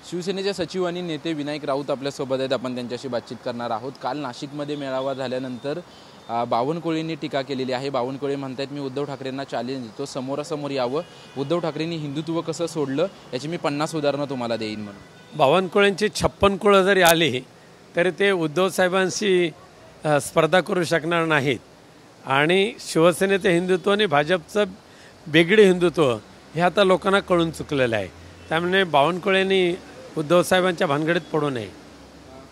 शिवसेनेचे सचिव आणि नेते विनायक राऊत आपल्यासोबत आहेत। आपण त्यांच्याशी बातचीत करणार आहोत। काल नाशिकमध्ये मेळावा झाल्यानंतर बावनकुळेंनी टीका केलेली आहे। बावनकुळे म्हणतात मी उद्धव ठाकरेंना चॅलेंज देतो, समोरासमोर यावं, उद्धव ठाकरेंनी हिंदुत्व कसं सोडलं याची मी 50 उदाहरणं तुम्हाला देईन म्हणून। बावनकुळेंची 56 कुळं जरी आली तरी ते उद्धव साहेबांशी स्पर्धा करू शकणार नाहीत। आणि शिवसेनेचं हिंदुत्व आणि भाजपचं वेगळे हिंदुत्व हे आता लोकांना कळून चुकलेलं आहे। त्यामुळे बावनकुळेंनी उद्धव साहेबांच्या भानगडीत पडू नये।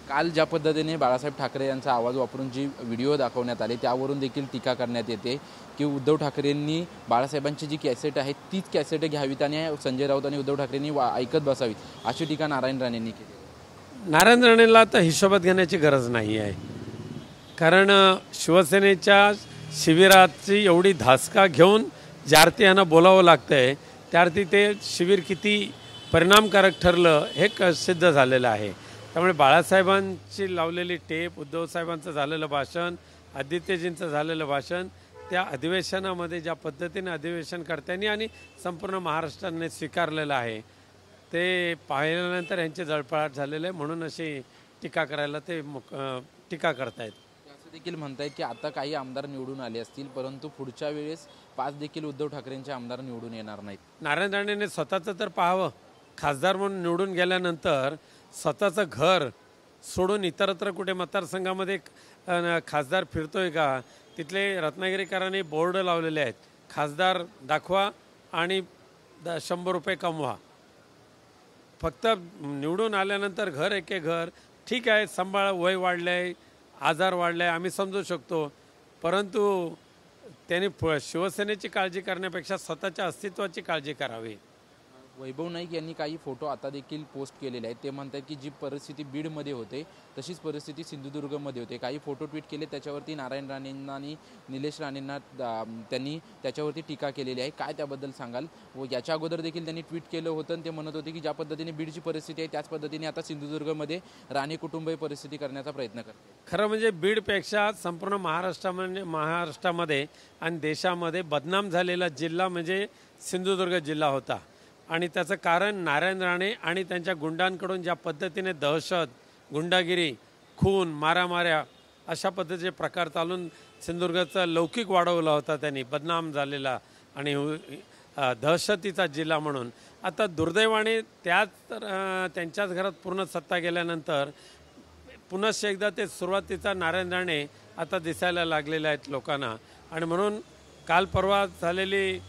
काल ज्या पद्धतीने बाळासाहेब ठाकरे यांचा आवाज वापरून जी व्हिडिओ दाखवण्यात आले त्यावरून देखील टीका करण्यात येते की उद्धव ठाकरेंनी बाळासाहेबांची जी कॅसेट आहे तीच कॅसेट घ्यावीत आणि संजय राऊत आणि उद्धव ठाकरेंनी ऐकत बसावीत, अशी टीका नारायण राणेंनी केली। नारायण राणेंना आता हिशोबात घेण्याची गरज नाही आहे, कारण शिवसेनेच्या शिबिराची एवढी धासका घेऊन ज्यार्थी यांना बोलावं लागतंय त्यार्थी ते शिबिर किती परिणामकारक ठरलं हे सिद्ध झालेलं आहे। त्यामुळे बाळासाहेबांची लावलेली टेप, उद्धव साहेबांचं झालेलं भाषण, आदित्यजींचं झालेलं भाषण, त्या अधिवेशनामध्ये ज्या पद्धतीने अधिवेशनकर्त्यांनी आणि संपूर्ण महाराष्ट्राने स्वीकारलेलं आहे ते पाहिल्यानंतर यांचे जळफळाट झालेलं आहे, म्हणून अशी टीका करायला ते टीका करतायत। असं देखील म्हणतायत की आता काही आमदार निवडून आले असतील परंतु पुढच्या वेळेस 5 देखील उद्धव ठाकरेंचे आमदार निवडून येणार नाहीत। नारायण राणेंनी स्वतःचं तर पाहावं। खासदार म्हणून निवडून गेल्यानंतर स्वतःचं घर सोडून इतरत्र कुठे मतदारसंघामध्ये खासदार फिरतोय का? तिथले रत्नागिरीकरांनी बोर्ड लावलेले आहेत, खासदार दाखवा आणि 100 रुपये कमवा। फक्त निवडून आल्यानंतर घर एके घर ठीक आहे, सांभाळ, वय वाढलं आहे, आजार वाढला आहे, आम्ही समजू शकतो, परंतु त्यांनी शिवसेनेची काळजी करण्यापेक्षा स्वतःच्या अस्तित्वाची काळजी करावी। वैभव नाईक यांनी काही फोटो आता देखील पोस्ट केलेले आहेत। ते म्हणतात की जी परिस्थिती बीडमध्ये होते तशीच परिस्थिती सिंधुदुर्गमध्ये होते। काही फोटो ट्विट केले त्याच्यावरती नारायण राणेंना आणि निलेश राणेंना त्यांनी त्याच्यावरती टीका केलेली आहे। काय त्याबद्दल सांगाल? व याच्या अगोदर देखील त्यांनी ट्विट केलं होतं आणि ते म्हणत होते की ज्या पद्धतीने बीडची परिस्थिती आहे त्याच पद्धतीने आता सिंधुदुर्गमध्ये राणे कुटुंब परिस्थिती करण्याचा प्रयत्न करते। खरं म्हणजे बीडपेक्षा संपूर्ण महाराष्ट्रामध्ये आणि देशामध्ये बदनाम झालेला जिल्हा म्हणजे सिंधुदुर्ग जिल्हा होता। आणि त्याचं कारण नारायण राणे आणि त्यांच्या गुंडांकडून ज्या पद्धतीने दहशत, गुंडागिरी, खून, मारामाऱ्या अशा पद्धतीचे प्रकार चालून सिंधुदुर्गाचा लौकिक वाढवला होता त्यांनी, बदनाम झालेला आणि दहशतीचा जिल्हा म्हणून। आता दुर्दैवाने त्यांच्याच घरात पूर्ण सत्ता गेल्यानंतर पुनश्च एकदा ते सुरुवातीचा नारायण राणे आता दिसायला लागलेले आहेत लोकांना। आणि म्हणून काल परवा झालेली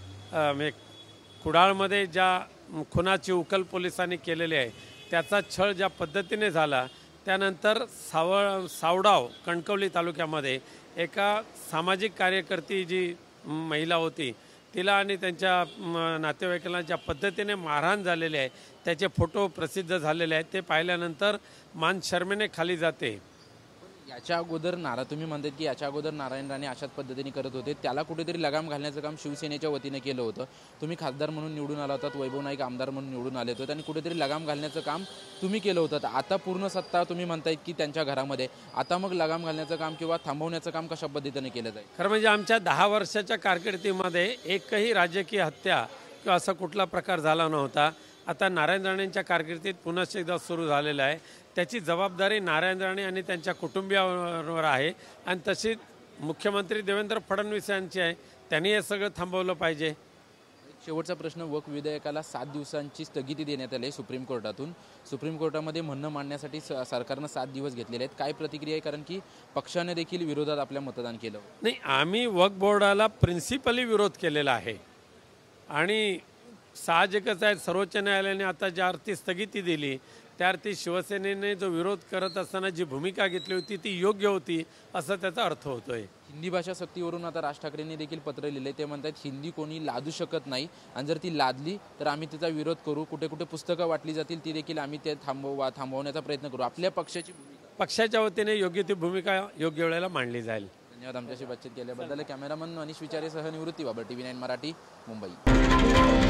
कुडाळमध्ये ज्या खुनाची उकल पोलिसांनी केलेली आहे त्याचा छळ ज्या पद्धतीने झाला, त्यानंतर सावडाव कणकवली तालुक्यामध्ये एका सामाजिक कार्यकर्ती जी महिला होती तिला आणि त्यांच्या नातेवाईकांना ज्या पद्धतीने मारहाण झालेली आहे त्याचे फोटो प्रसिद्ध झालेले आहेत, ते पाहिल्यानंतर मान शर्मेने खाली जाते। याच्या अगोदर तुम्ही म्हणतात की याच्या अगोदर नारायण राणे अशाच पद्धतीने करत होते, त्याला कुठेतरी लगाम घालण्याचं काम शिवसेनेच्या वतीने केलं होतं। तुम्ही खासदार म्हणून निवडून आला होतात, वैभव नाईक आमदार म्हणून निवडून आले होते आणि कुठेतरी लगाम घालण्याचं काम तुम्ही केलं होतं। आता पूर्ण सत्ता तुम्ही म्हणतायत की त्यांच्या घरामध्ये, आता मग लगाम घालण्याचं काम किंवा थांबवण्याचं काम कशा पद्धतीने केलं जाईल? खरं म्हणजे आमच्या 10 वर्षाच्या कारकिर्दीमध्ये एकही राजकीय हत्या किंवा असा कुठला प्रकार झाला नव्हता। आता नारायण राणेंच्या कारकिर्दीत पुन्हा एकदा सुरू झालेलं आहे, त्याची जबाबदारी नारायण राणे आणि त्यांच्या कुटुंबियांवर आहे आणि तशीच मुख्यमंत्री देवेंद्र फडणवीस यांची आहे, त्यांनी हे सगळं थांबवलं पाहिजे। शेवटचा प्रश्न, वक्फ विधेयकाला 7 दिवसांची स्थगिती देण्यात आली सुप्रीम कोर्टातून। सुप्रीम कोर्टामध्ये म्हणणं मांडण्यासाठी सरकारनं 7 दिवस घेतलेले आहेत, काय प्रतिक्रिया आहे? कारण की पक्षाने देखील विरोधात आपल्या मतदान केलं नाही, आम्ही वक्फ बोर्डाला प्रिन्सिपली विरोध केलेला आहे आणि साहजिकच आहे सर्वोच्च न्यायालयाने आता ज्या अर्थी स्थगिती दिली त्या अर्थी शिवसेनेने जो विरोध करत असताना जी भूमिका घेतली होती ती योग्य होती असं त्याचा अर्थ होतोय। हिंदी भाषा सक्तीवरून आता राज ठाकरेंनी देखील पत्र लिहिले, ते म्हणतात हिंदी कोणी लादू शकत नाही आणि जर ती लादली तर आम्ही त्याचा विरोध करू, कुठे कुठे पुस्तकं वाटली जातील ती देखील आम्ही ते थांबवण्याचा प्रयत्न करू। आपल्या पक्षाची भूमिका, पक्षाच्या वतीने योग्य ती भूमिका योग्य वेळेला मांडली जाईल। धन्यवाद आमच्याशी बातचीत केल्याबद्दल। कॅमेरामन मनीष विचारेसह निवृत्ती बाबर, TV9 मराठी, मुंबई।